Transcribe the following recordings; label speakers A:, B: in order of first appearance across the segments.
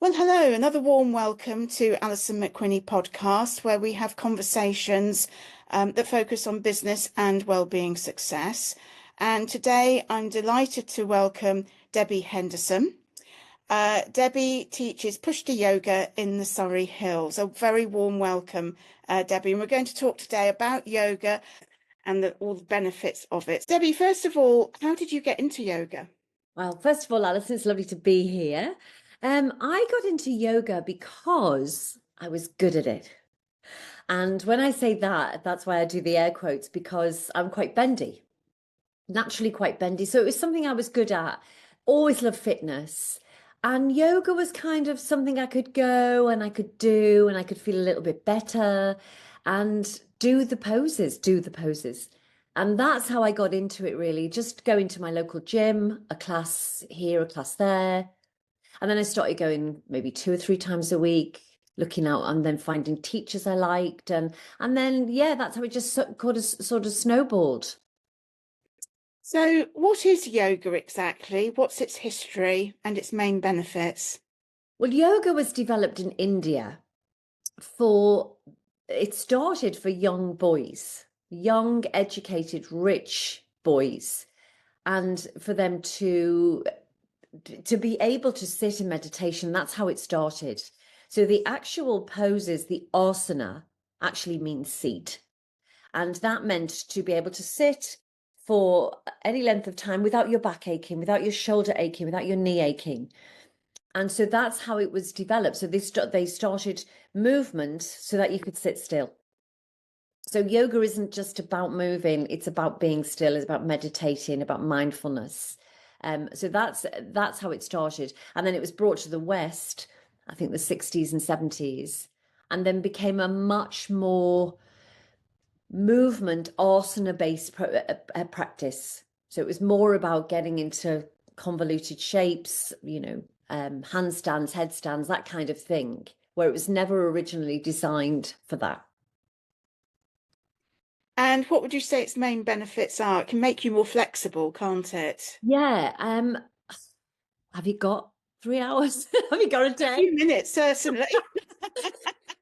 A: Well, hello, another warm welcome to Alison McWhinnie podcast, where we have conversations that focus on business and wellbeing success. And today I'm delighted to welcome Debbi Henderson. Debbi teaches Pushta Yoga in the Surrey Hills. A very warm welcome, Debbi. And we're going to talk today about yoga and all the benefits of it. Debbi, first of all, how did you get into yoga?
B: Well, first of all, Alison, it's lovely to be here. I got into yoga because I was good at it. And when I say that, that's why I do the air quotes, because I'm quite bendy, naturally quite bendy. So it was something I was good at, always loved fitness. And yoga was kind of something I could go and I could do, and I could feel a little bit better and do the poses. And that's how I got into it, really. Just going to my local gym, a class here, a class there. And then I started going maybe 2 or 3 times a week, looking out and then finding teachers I liked. And then, yeah, that's how it just sort of snowballed.
A: So, what is yoga exactly? What's its history and its main benefits?
B: Well, yoga was developed in India it started for young boys, young, educated, rich boys, and for them to be able to sit in meditation. That's how it started. So the actual poses, the asana, actually means seat. And that meant to be able to sit for any length of time without your back aching, without your shoulder aching, without your knee aching. And so that's how it was developed. So they started movement so that you could sit still. So yoga isn't just about moving, it's about being still, it's about meditating, about mindfulness. So that's how it started. And then it was brought to the West, I think the 60s and 70s, and then became a much more movement asana-based practice. So it was more about getting into convoluted shapes, handstands, headstands, that kind of thing, where it was never originally designed for that.
A: And what would you say its main benefits are? It can make you more flexible, can't it?
B: Yeah. Have you got 3 hours? Have you got a day?
A: A few minutes, certainly.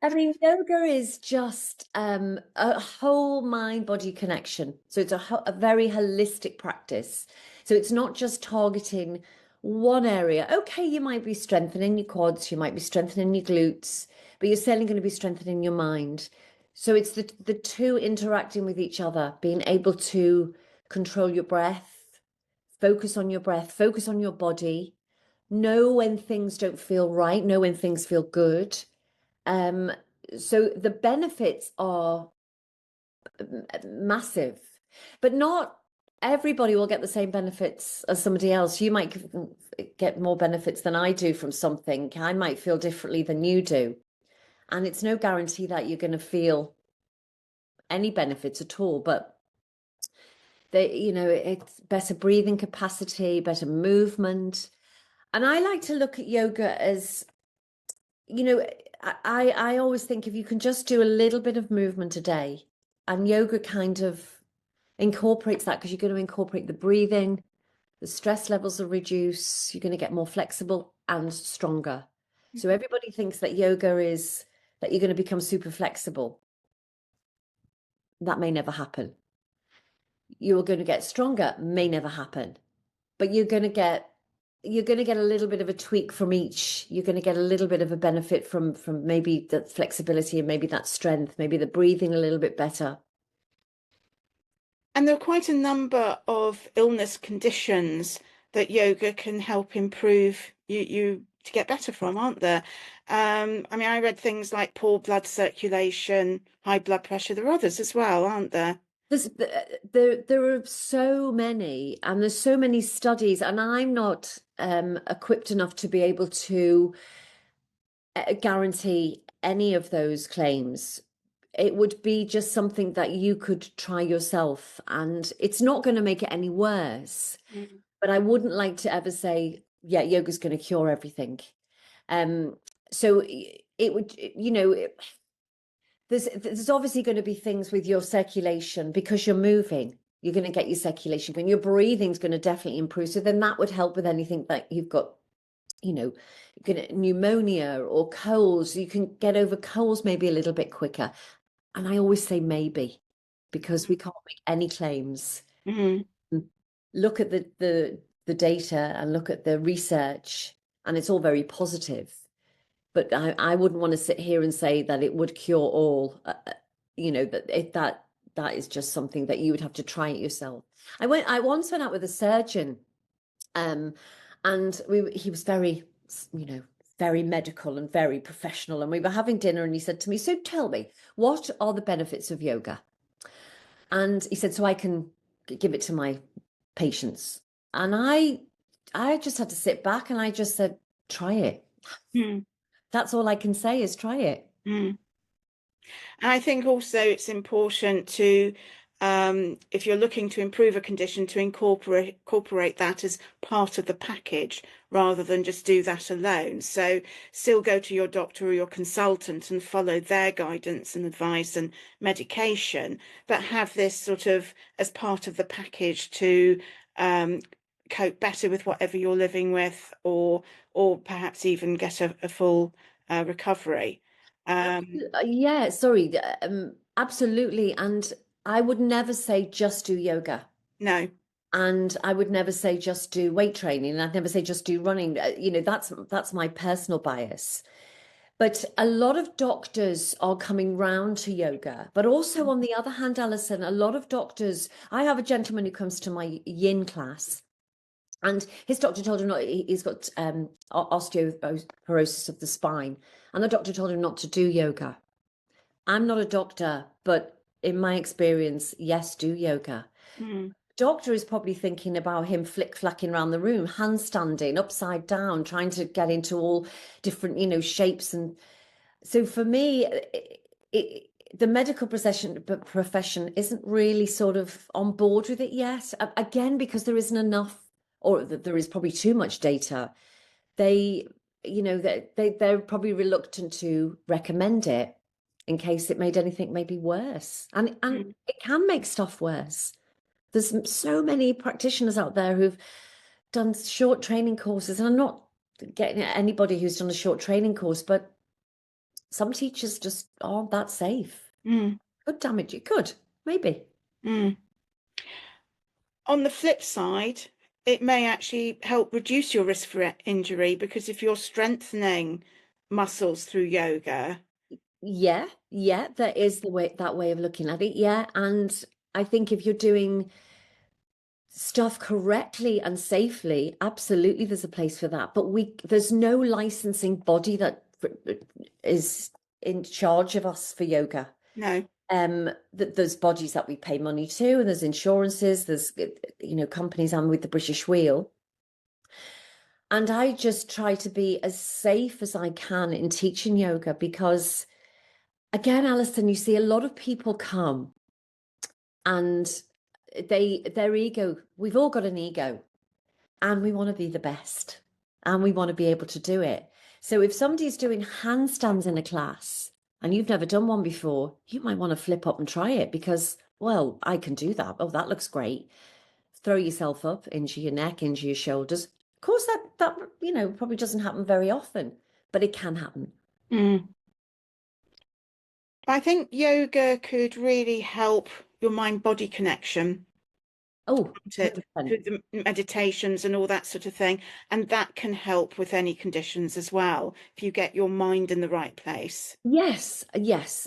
B: I mean, yoga is just a whole mind-body connection. So it's a very holistic practice. So it's not just targeting one area. Okay, you might be strengthening your quads, you might be strengthening your glutes, but you're certainly going to be strengthening your mind. So it's the two interacting with each other, being able to control your breath, focus on your breath, focus on your body, know when things don't feel right, know when things feel good. So the benefits are massive, but not everybody will get the same benefits as somebody else. You might get more benefits than I do from something. I might feel differently than you do. And it's no guarantee that you're going to feel any benefits at all, but it's better breathing capacity, better movement. And I like to look at yoga as, I always think if you can just do a little bit of movement a day, and yoga kind of incorporates that, because you're going to incorporate the breathing, the stress levels will reduce, you're going to get more flexible and stronger. So everybody thinks that yoga is that you're going to become super flexible. That may never happen. You're going to get stronger, may never happen. But you're going to get a little bit of a tweak from each. You're going to get a little bit of a benefit from maybe the flexibility and maybe that strength, maybe the breathing a little bit better.
A: And there are quite a number of illness conditions that yoga can help improve you to get better from, aren't there? I mean, I read things like poor blood circulation, high blood pressure. There are others as well, aren't there?
B: There are so many, and there's so many studies, and I'm not equipped enough to be able to guarantee any of those claims. It would be just something that you could try yourself, and it's not going to make it any worse. But I wouldn't like to ever say, yeah, yoga's going to cure everything. So it would, there's obviously going to be things with your circulation, because you're moving. You're going to get your circulation going. Your breathing's going to definitely improve. So then that would help with anything that you've got you know, pneumonia or colds, you can get over colds maybe a little bit quicker. And I always say maybe, because we can't make any claims.
A: Mm.
B: Look at the data and look at the research, and it's all very positive. But I wouldn't want to sit here and say that it would cure all. That is just something that you would have to try it yourself. I once went out with a surgeon, and he was very, very medical and very professional, and we were having dinner, and he said to me, "So tell me, what are the benefits of yoga?" And he said, "So I can give it to my patients." And I just had to sit back, and I just said, "Try it."
A: Mm.
B: That's all I can say, is try it.
A: Mm. And I think also it's important to, if you're looking to improve a condition, to incorporate that as part of the package rather than just do that alone. So still go to your doctor or your consultant and follow their guidance and advice and medication, but have this sort of as part of the package to cope better with whatever you're living with, or perhaps even get a full recovery.
B: Yeah, sorry. Absolutely. And I would never say just do yoga.
A: No.
B: And I would never say just do weight training. And I'd never say just do running. That's my personal bias. But a lot of doctors are coming round to yoga. But also, on the other hand, Alison, a lot of doctors, I have a gentleman who comes to my yin class, and his doctor told him he's got osteoporosis of the spine. And the doctor told him not to do yoga. I'm not a doctor, but in my experience, yes, do yoga.
A: Mm.
B: Doctor is probably thinking about him flick-flacking around the room, handstanding, upside down, trying to get into all different, shapes. And so for me, the medical profession isn't really sort of on board with it yet. Again, because there isn't enough, or there is probably too much data. They're probably reluctant to recommend it in case it made anything maybe worse. And
A: Mm.
B: it can make stuff worse. There's so many practitioners out there who've done short training courses, and I'm not getting at anybody who's done a short training course, but some teachers just aren't that safe.
A: Mm.
B: Could damage you. Could, maybe.
A: Mm. On the flip side, it may actually help reduce your risk for injury, because if you're strengthening muscles through yoga.
B: Yeah, there is that way of looking at it. Yeah, and I think if you're doing stuff correctly and safely, absolutely there's a place for that. But there's no licensing body that is in charge of us for yoga.
A: No.
B: There's bodies that we pay money to, and there's insurances, there's companies. I'm with the British Wheel. And I just try to be as safe as I can in teaching yoga, because again, Alison, you see a lot of people come and their ego, we've all got an ego, and we want to be the best, and we want to be able to do it. So if somebody's doing handstands in a class and you've never done one before, you might want to flip up and try it, because, well, I can do that. Oh, that looks great. Throw yourself up into your neck, into your shoulders. Of course, that probably doesn't happen very often, but it can happen.
A: Mm. I think yoga could really help your mind-body connection.
B: Oh,
A: It
B: 100%.
A: through the meditations and all that sort of thing, and that can help with any conditions as well if you get your mind in the right place.
B: Yes,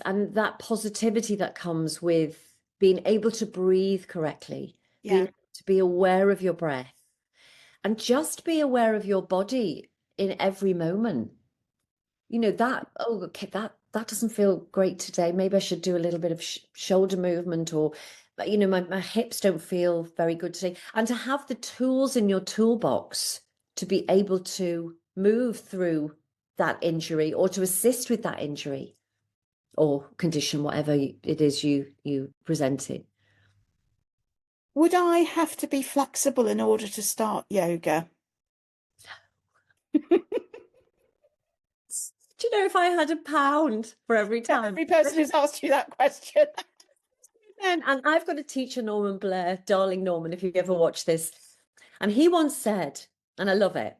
B: and that positivity that comes with being able to breathe correctly, being
A: Yeah.
B: able to be aware of your breath, and just be aware of your body in every moment. Okay, that doesn't feel great today. Maybe I should do a little bit of shoulder movement, or my hips don't feel very good today. And to have the tools in your toolbox to be able to move through that injury, or to assist with that injury or condition, whatever it is you presented.
A: Would I have to be flexible in order to start yoga?
B: Do you know, if I had £1 for every time?
A: Every person who's asked you that question.
B: And I've got a teacher, Norman Blair, darling Norman, if you ever watch this. And he once said, and I love it,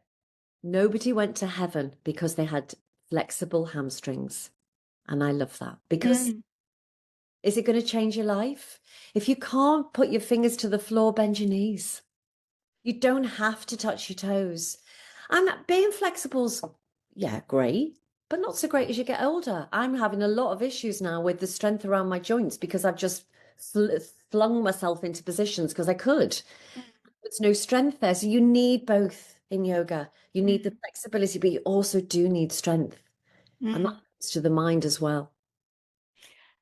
B: Nobody went to heaven because they had flexible hamstrings. And I love that, because is it going to change your life? If you can't put your fingers to the floor, bend your knees. You don't have to touch your toes. And being flexible's, yeah, great, but not so great as you get older. I'm having a lot of issues now with the strength around my joints because I've just flung myself into positions because I could. There's no strength there. So you need both in yoga. You need the flexibility, but you also do need strength. And that comes to the mind as well.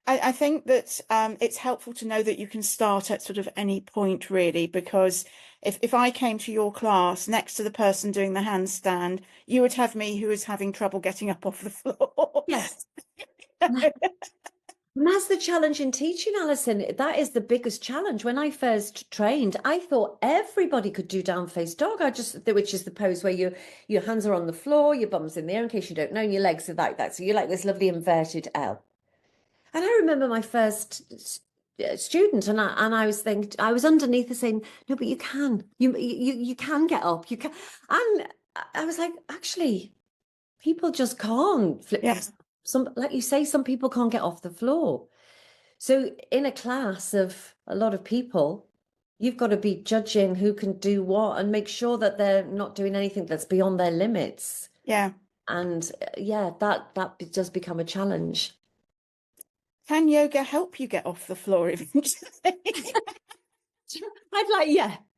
A: I think that it's helpful to know that you can start at sort of any point, really, because if I came to your class next to the person doing the handstand, you would have me who is having trouble getting up off the floor.
B: Yes. And that's the challenge in teaching, Alison. That is the biggest challenge. When I first trained, I thought everybody could do down face dog. Which is the pose where your hands are on the floor, your bum's in the air, in case you don't know, and your legs are like that. So you're like this lovely inverted L. And I remember my first student, and I was thinking, I was underneath her saying, no, but you can get up, you can. And I was like, actually, people just can't flip.
A: Yes.
B: Like you say, some people can't get off the floor. So in a class of a lot of people, you've got to be judging who can do what and make sure that they're not doing anything that's beyond their limits.
A: Yeah.
B: And yeah, that does become a challenge.
A: Can yoga help you get off the floor eventually?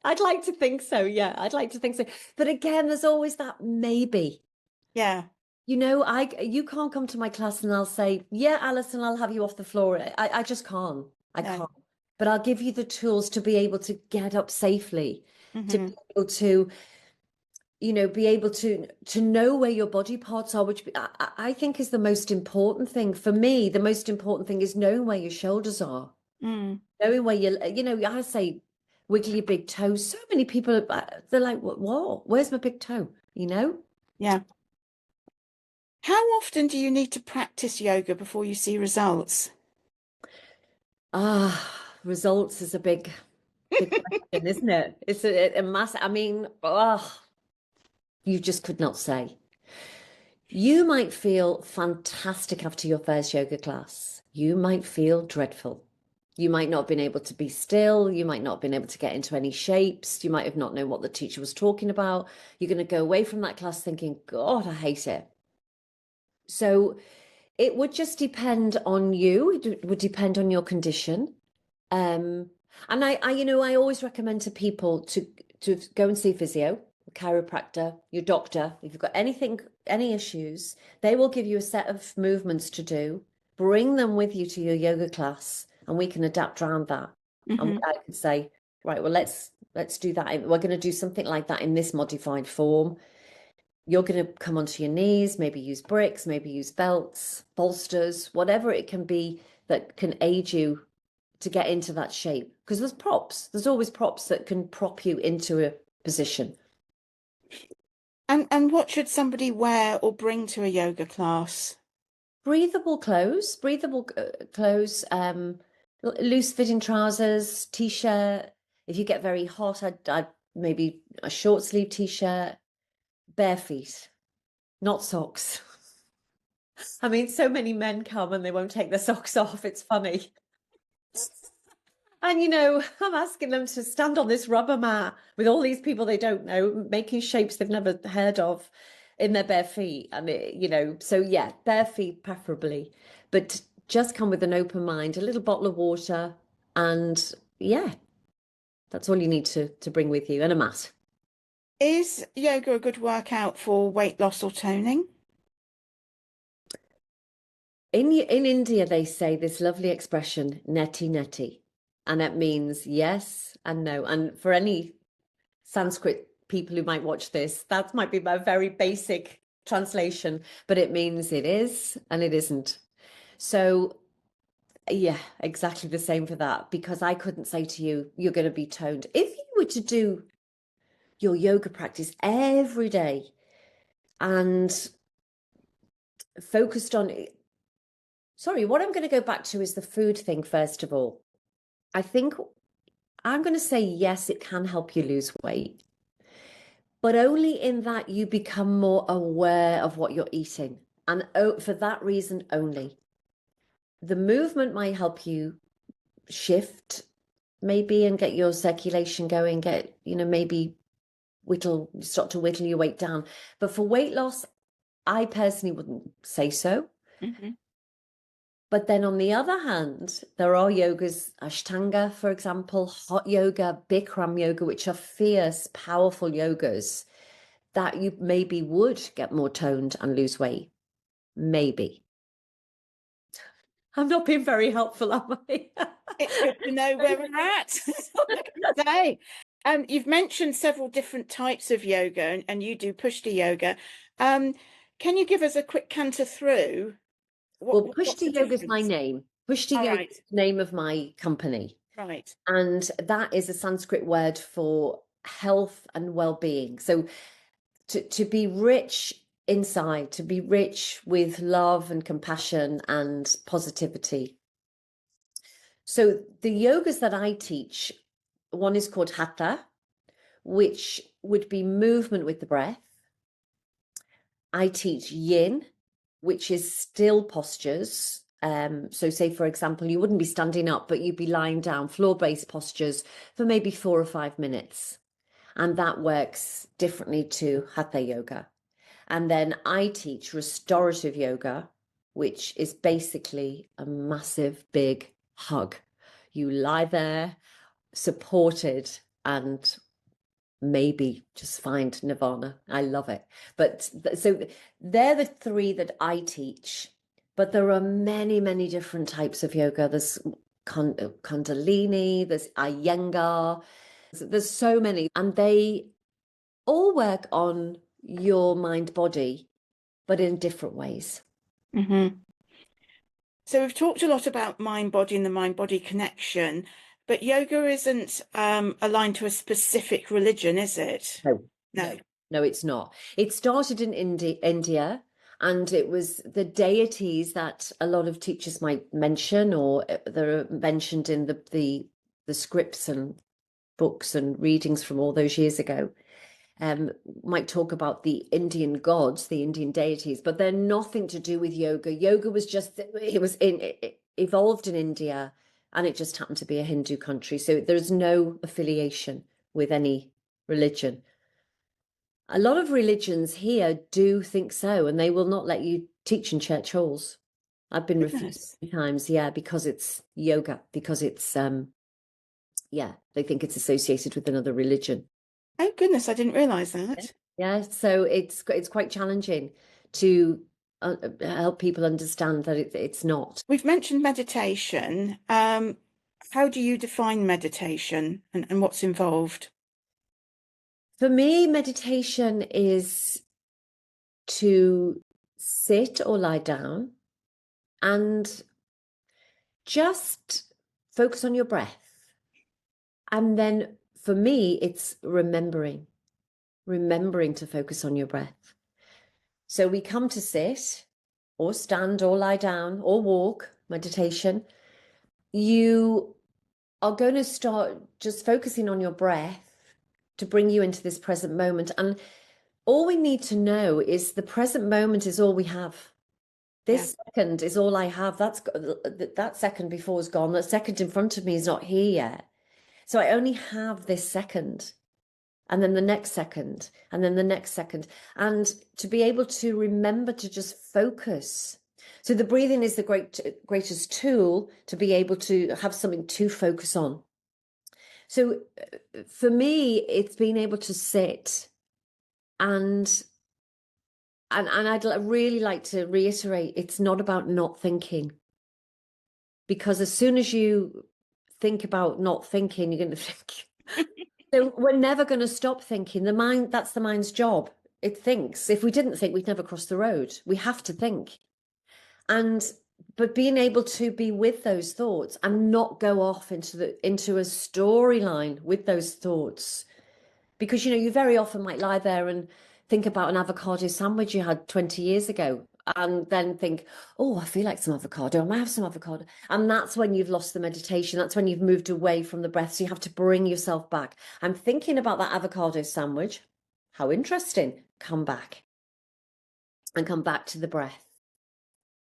B: I'd like to think so. Yeah, I'd like to think so. But again, there's always that maybe.
A: Yeah.
B: You know, you can't come to my class and I'll say, yeah, Alison, I'll have you off the floor. I just can't. I can't. But I'll give you the tools to be able to get up safely, to be able to, be able to know where your body parts are, which I think is the most important thing. For me, the most important thing is knowing where your shoulders are, knowing where I say, wiggle your big toe. So many people, they're like, what? Where's my big toe?
A: Yeah. How often do you need to practice yoga before you see results?
B: Results is a big question, isn't it? It's a mass. I mean, you just could not say. You might feel fantastic after your first yoga class. You might feel dreadful. You might not have been able to be still. You might not have been able to get into any shapes. You might have not known what the teacher was talking about. You're going to go away from that class thinking, God, I hate it. So it would just depend on you. It would depend on your condition. And I always recommend to people to go and see a physio, a chiropractor, your doctor. If you've got any issues, they will give you a set of movements to do. Bring them with you to your yoga class, and we can adapt around that. And I could say, right, well, let's do that. We're going to do something like that in this modified form. You're going to come onto your knees, maybe use bricks, maybe use belts, bolsters, whatever it can be that can aid you to get into that shape. Because there's always props that can prop you into a position.
A: And what should somebody wear or bring to a yoga class?
B: Breathable clothes, loose fitting trousers, t-shirt. If you get very hot, I'd maybe a short sleeve t-shirt, bare feet, not socks. I mean, so many men come and they won't take their socks off. It's funny. And, I'm asking them to stand on this rubber mat with all these people they don't know, making shapes they've never heard of in their bare feet. And, so yeah, bare feet preferably, but just come with an open mind, a little bottle of water, and yeah, that's all you need to bring with you, and a mat.
A: Is yoga a good workout for weight loss or toning?
B: In India, they say this lovely expression, neti neti. And it means yes and no. And for any Sanskrit people who might watch this, that might be my very basic translation, but it means it is and it isn't. So yeah, exactly the same for that, because I couldn't say to you, you're going to be toned. If you were to do your yoga practice every day and focused on it, sorry, what I'm going to go back to is the food thing, first of all. I think I'm going to say, yes, it can help you lose weight. but only in that you become more aware of what you're eating. And for that reason only. The movement might help you shift maybe and get your circulation going, get, maybe start to whittle your weight down. But for weight loss, I personally wouldn't say so.
A: Mm-hmm.
B: But then on the other hand, there are yogas, Ashtanga, for example, hot yoga, Bikram yoga, which are fierce, powerful yogas that you maybe would get more toned and lose weight. Maybe. I'm not being very helpful, am I?
A: It's good to know where we're at. That's all I can say. You've mentioned several different types of yoga, and you do Pushti yoga. Can you give us a quick canter through?
B: Well,
A: What's the
B: Pushti yoga is my
A: difference?
B: name. Pushti
A: All
B: yoga
A: right.
B: is the name of my company.
A: Right.
B: And that is a Sanskrit word for health and well-being. So to be rich inside, to be rich with love and compassion and positivity. So the yogas that I teach, one is called Hatha, which would be movement with the breath. I teach Yin, which is still postures. So say, for example, you wouldn't be standing up, but you'd be lying down, floor-based postures for maybe 4 or 5 minutes. And that works differently to Hatha yoga. And then I teach restorative yoga, which is basically a massive, big hug. You lie there, supported, and maybe just find nirvana. I love it. But so they're the 3 that I teach. But there are many, many different types of yoga. There's Kundalini, there's Iyengar. There's so many, and they all work on your mind body, but in different ways.
A: Mm-hmm. So we've talked a lot about mind body and the mind body connection, but yoga isn't aligned to a specific religion, is it?
B: No, it's not. It started in India, and it was the deities that a lot of teachers might mention, or they're mentioned in the scripts and books and readings from all those years ago. Might talk about the Indian gods, the Indian deities, but they're nothing to do with yoga. Yoga was just, it evolved in India, and it just happened to be a Hindu country. So there's no affiliation with any religion. A lot of religions here do think so, and they will not let you teach in church halls. I've been refused many times, because it's yoga, because it's, they think it's associated with another religion.
A: Oh, goodness, I didn't realize that.
B: Yeah, so it's quite challenging to help people understand that it's not.
A: We've mentioned meditation. How do you define meditation and what's involved?
B: For me, meditation is to sit or lie down and just focus on your breath. And then for me, it's remembering to focus on your breath. So we come to sit or stand or lie down or walk, meditation. You are going to start just focusing on your breath to bring you into this present moment. And all we need to know is the present moment is all we have. This second is all I have. That second before is gone. The second in front of me is not here yet. So I only have this second, and then the next second, and then the next second. And to be able to remember to just focus. So the breathing is the greatest tool to be able to have something to focus on. So for me, it's being able to sit and I'd really like to reiterate, it's not about not thinking. Because as soon as you think about not thinking, you're going to think. So we're never going to stop thinking. The mind, that's the mind's job. It thinks. If we didn't think, we'd never cross the road. We have to think. But being able to be with those thoughts and not go off into a storyline with those thoughts. Because, you very often might lie there and think about an avocado sandwich you had 20 years ago and then think, oh, I feel like some avocado. I might have some avocado. And that's when you've lost the meditation. That's when you've moved away from the breath. So you have to bring yourself back. I'm thinking about that avocado sandwich. How interesting. Come back and come back to the breath.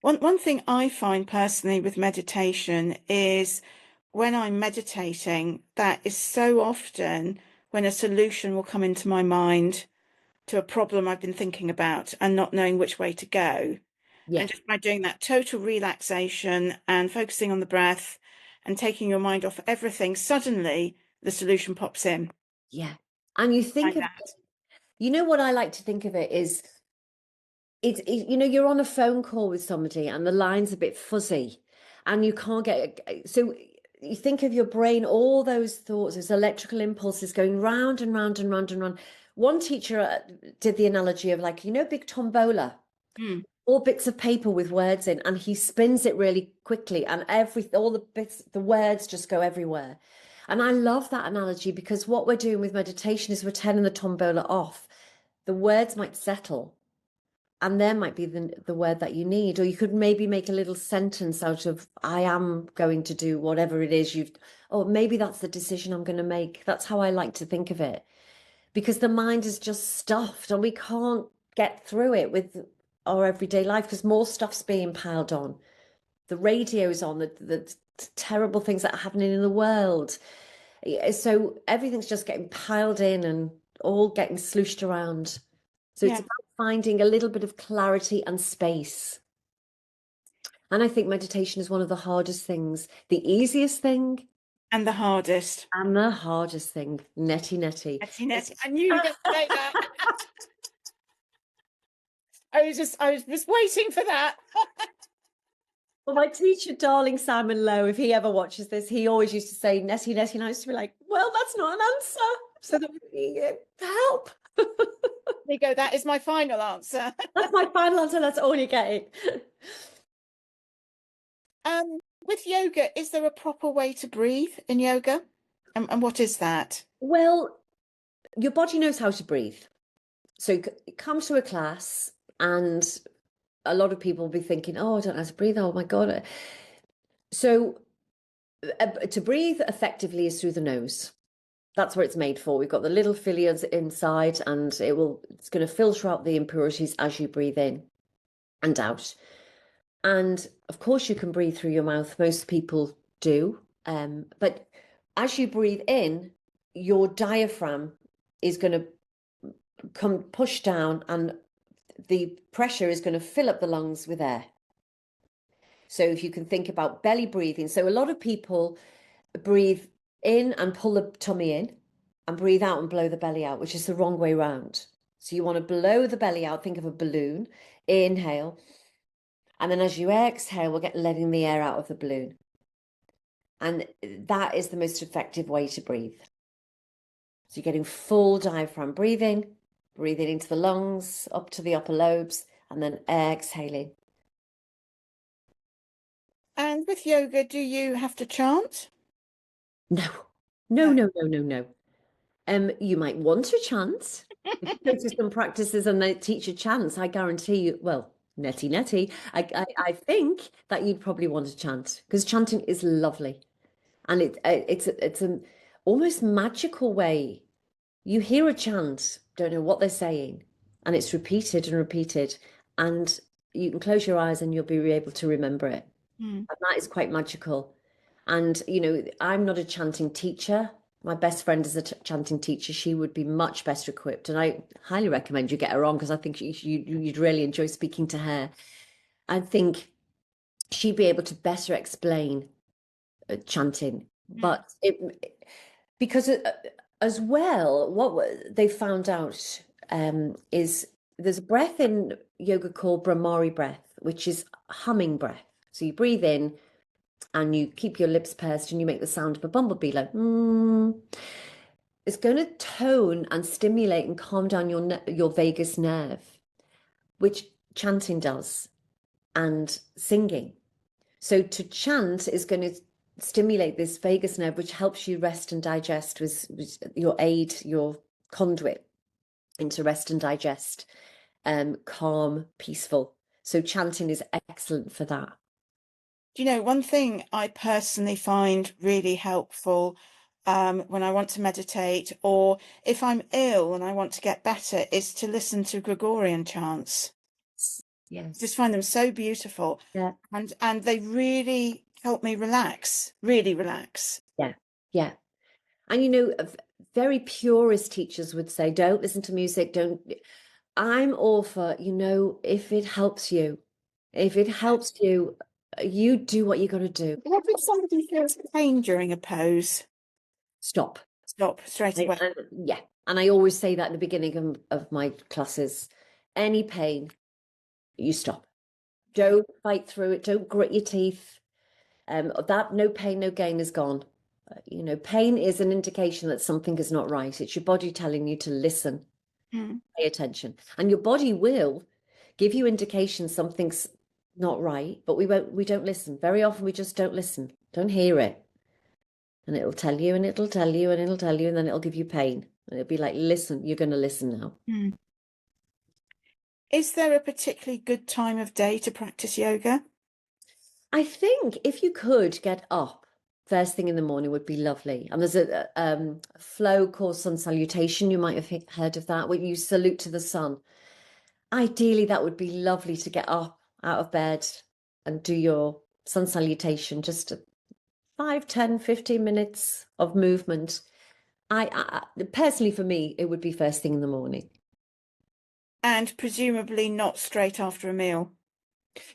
A: One thing I find personally with meditation is when I'm meditating, that is so often when a solution will come into my mind to a problem I've been thinking about and not knowing which way to go.
B: Yeah.
A: And just by doing that total relaxation and focusing on the breath and taking your mind off everything, suddenly the solution pops in.
B: Yeah. And you think
A: Like
B: of,
A: that.
B: you know what I like to think of it is, you know, you're on a phone call with somebody and the line's a bit fuzzy and you can't so you think of your brain, all those thoughts, those electrical impulses going round and round and round and round. One teacher did the analogy of, like, you know, big tombola, all bits of paper with words in, and he spins it really quickly and all the bits, the words just go everywhere. And I love that analogy because what we're doing with meditation is we're turning the tombola off. The words might settle and there might be the word that you need, or you could maybe make a little sentence out of, I am going to do whatever it is or maybe that's the decision I'm going to make. That's how I like to think of it, because the mind is just stuffed and we can't get through it with our everyday life because more stuff's being piled on. The radio's on, the terrible things that are happening in the world. So everything's just getting piled in and all getting slooshed around. So it's about finding a little bit of clarity and space. And I think meditation is one of the hardest things, the easiest thing.
A: And the hardest.
B: And the hardest thing, netty.
A: I knew you were going to say that. I was just waiting for that.
B: Well, my teacher, darling Simon Lowe, if he ever watches this, he always used to say netty, and I used to be like, well, that's not an answer. So that would be help.
A: There you go. That is my final answer.
B: That's my final answer. That's all you're getting.
A: With yoga, is there a proper way to breathe in yoga? And what is that?
B: Well, your body knows how to breathe. So come to a class and a lot of people will be thinking, oh, I don't know how to breathe. Oh my God. So to breathe effectively is through the nose. That's what it's made for. We've got the little fillers inside and it's going to filter out the impurities as you breathe in and out. And of course you can breathe through your mouth. Most people do. But as you breathe in, your diaphragm is going to come push down and the pressure is going to fill up the lungs with air. So if you can think about belly breathing. So a lot of people breathe in and pull the tummy in and breathe out and blow the belly out, which is the wrong way around. So you want to blow the belly out. Think of a balloon. Inhale. And then as you exhale, we'll get letting the air out of the balloon. And that is the most effective way to breathe. So you're getting full diaphragm breathing into the lungs, up to the upper lobes, and then exhaling.
A: And with yoga, do you have to chant?
B: No. You might want to chant. Go to some practices and they teach you chants. I guarantee you, well, netty. I think that you'd probably want to chant because chanting is lovely. And it's an almost magical way. You hear a chant, don't know what they're saying, and it's repeated and repeated, and you can close your eyes and you'll be able to remember it. And that is quite magical. And, you know, I'm not a chanting teacher. My best friend is a chanting teacher. She would be much better equipped. And I highly recommend you get her on because I think you'd really enjoy speaking to her. I think she'd be able to better explain chanting. But because as well, what they found out is there's a breath in yoga called Brahmari breath, which is humming breath. So you breathe in and you keep your lips pursed and you make the sound of a bumblebee, like It's going to tone and stimulate and calm down your vagus nerve, which chanting does, and singing. So to chant is going to stimulate this vagus nerve, which helps you rest and digest, with your conduit into rest and digest, calm, peaceful. So chanting is excellent for that.
A: Do you know, one thing I personally find really helpful when I want to meditate, or if I'm ill and I want to get better, is to listen to Gregorian chants.
B: Yes.
A: Just find them so beautiful.
B: Yeah.
A: And they really help me relax, really relax.
B: Yeah. Yeah. And you know, very purist teachers would say, don't listen to music, don't. I'm all for, you know, if it helps you, you do what you got to do.
A: What if somebody feels pain during a pose?
B: Stop.
A: Stop straight away.
B: Yeah. And I always say that at the beginning of my classes. Any pain, you stop. Don't fight through it. Don't grit your teeth. That no pain, no gain is gone. You know, pain is an indication that something is not right. It's your body telling you to listen, pay attention. And your body will give you indications something's not right, but we don't listen. Very often we just don't listen, don't hear it. And it'll tell you, and it'll tell you, and it'll tell you, and then it'll give you pain. And it'll be like, listen, you're going to listen now.
A: Is there a particularly good time of day to practice yoga?
B: I think if you could get up first thing in the morning would be lovely. And there's a flow called sun salutation. You might have heard of that, where you salute to the sun. Ideally, that would be lovely to get up out of bed and do your sun salutation, just 5, 10, 15 minutes of movement. I personally, for me, it would be first thing in the morning.
A: And presumably not straight after a meal.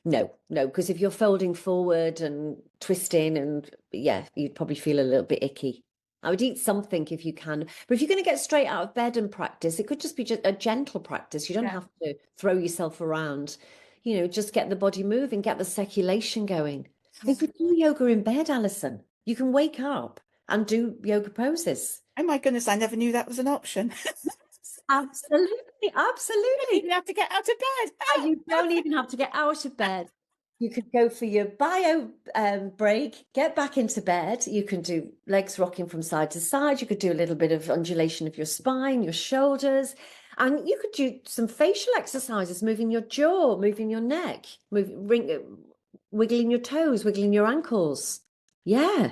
B: No, because if you're folding forward and twisting, and yeah, you'd probably feel a little bit icky. I would eat something if you can. But if you're going to get straight out of bed and practice, it could just be just a gentle practice. You don't have to throw yourself around. You know, just get the body moving, get the circulation going. You could do yoga in bed, Alison. You can wake up and do yoga poses.
A: Oh my goodness, I never knew that was an option.
B: Absolutely, absolutely.
A: You have to get out of bed.
B: You don't even have to get out of bed. You could go for your bio break, get back into bed. You can do legs rocking from side to side. You could do a little bit of undulation of your spine, your shoulders. And you could do some facial exercises, moving your jaw, moving your neck, wiggling your toes, wiggling your ankles. Yeah.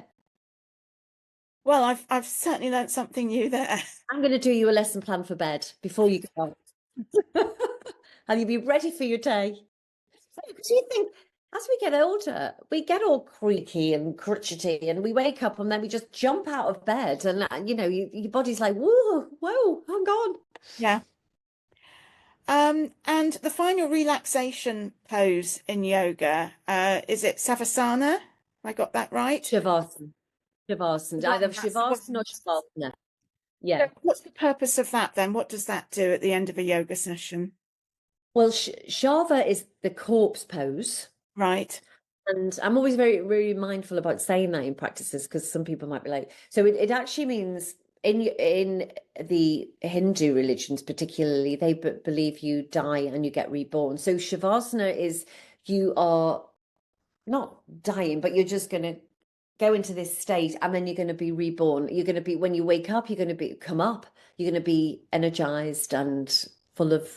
A: Well, I've certainly learned something new there.
B: I'm going to do you a lesson plan for bed before you go out. And you'll be ready for your day. Do you think as we get older, we get all creaky and crotchety and we wake up and then we just jump out of bed and, you know, your body's like, whoa, I'm gone.
A: Yeah. And the final relaxation pose in yoga, is it Savasana? Have I got that right?
B: Shavasana. Either Shavasana or Shavasana. Yeah.
A: So what's the purpose of that then? What does that do at the end of a yoga session?
B: Well, Shava is the corpse pose.
A: Right.
B: And I'm always very, very mindful about saying that in practices because some people might be like, so it actually means in the Hindu religions, particularly, they believe you die and you get reborn. So Shavasana is you are not dying, but you're just going to go into this state and then you're going to be reborn. You're going to be, when you wake up, you're going to come up, you're going to be energized and full of,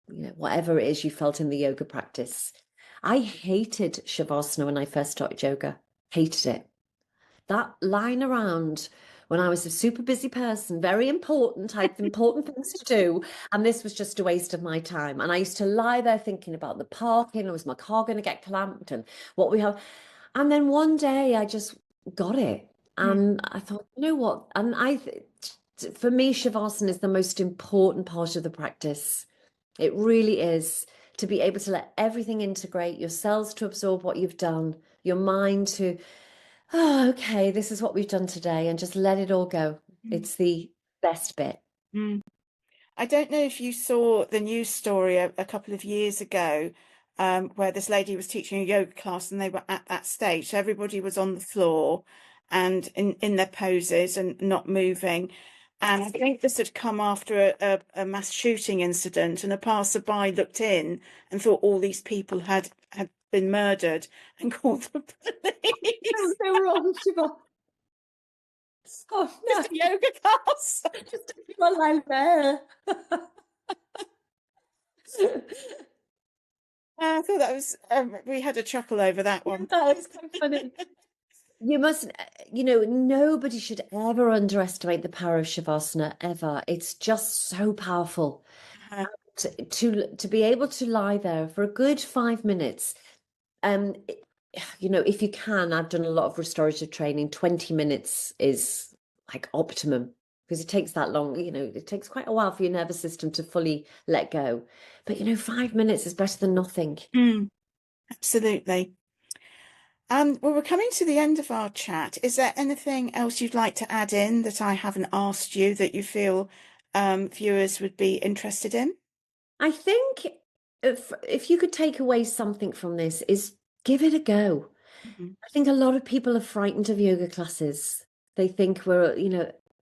B: you know, whatever it is you felt in the yoga practice. I hated Shavasana when I first started yoga. Hated it. That lying around when I was a super busy person, very important, I had important things to do, and this was just a waste of my time. And I used to lie there thinking about the parking, was my car going to get clamped and what we have. And then one day I just got it. And I thought, you know what? And for me, Shavasana is the most important part of the practice. It really is, to be able to let everything integrate, your cells to absorb what you've done, your mind to, oh, okay, this is what we've done today, and just let it all go. It's the best bit.
A: I don't know if you saw the news story a couple of years ago, where this lady was teaching a yoga class and they were at that stage. So everybody was on the floor and in their poses and not moving. And I think this had come after a mass shooting incident, and a passerby looked in and thought all these people had been murdered and called the police.
B: They were on Shiva. Oh, no.
A: Just a yoga class.
B: Just people like there.
A: I thought that was, we had a chuckle over that one.
B: That was quite funny. You must, nobody should ever underestimate the power of Shavasana ever. It's just so powerful.
A: Uh,
B: To be able to lie there for a good 5 minutes. Um, it- if you can, I've done a lot of restorative training. 20 minutes is like optimum because it takes that long. It takes quite a while for your nervous system to fully let go. But 5 minutes is better than nothing.
A: absolutely. Well, we're coming to the end of our chat. Is there anything else you'd like to add in that I haven't asked you that you feel viewers would be interested in?
B: I think if you could take away something from this is give it a go.
A: Mhm.
B: I think a lot of people are frightened of yoga classes. They think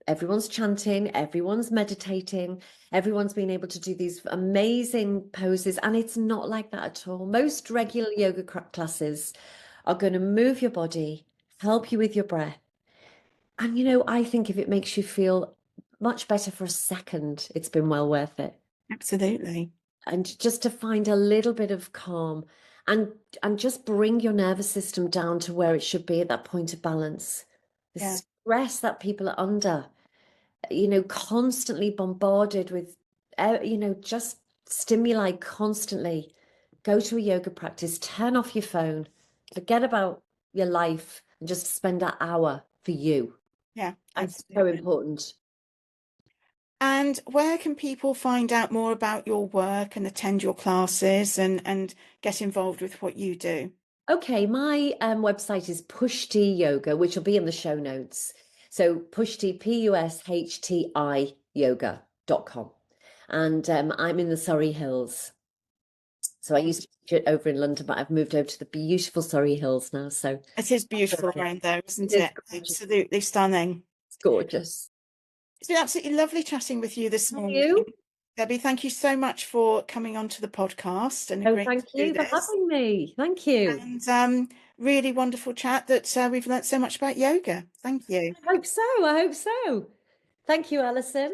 B: everyone's chanting, everyone's meditating, everyone's been able to do these amazing poses, and it's not like that at all. Most regular yoga classes are going to move your body, help you with your breath. And I think if it makes you feel much better for a second, it's been well worth it.
A: Absolutely.
B: And just to find a little bit of calm and just bring your nervous system down to where it should be at that point of balance. The
A: Yeah.
B: stress that people are under, constantly bombarded with, just stimuli constantly. Go to a yoga practice, turn off your phone, forget about your life, and just spend that hour for you.
A: Yeah,
B: And it's so
A: absolutely.
B: important.
A: And where can people find out more about your work and attend your classes and get involved with what you do?
B: Okay, my website is Pushti Yoga, which will be in the show notes. So Pushti, Pushti yoga.com. And I'm in the Surrey Hills. So I used to teach it over in London, but I've moved over to the beautiful Surrey Hills now. So
A: It is
B: that's
A: beautiful
B: where I am.
A: around there,
B: It
A: isn't
B: is
A: it?
B: gorgeous.
A: Absolutely stunning.
B: It's gorgeous.
A: It's been absolutely lovely chatting with you this
B: Thank
A: morning.
B: you.
A: Debbie, thank you so much for coming onto the podcast and
B: Oh,
A: agreeing
B: thank
A: to do
B: you for
A: this.
B: having me. Thank you.
A: And really wonderful chat that we've learnt so much about yoga. Thank you.
B: I hope so. I hope so. Thank you, Alison.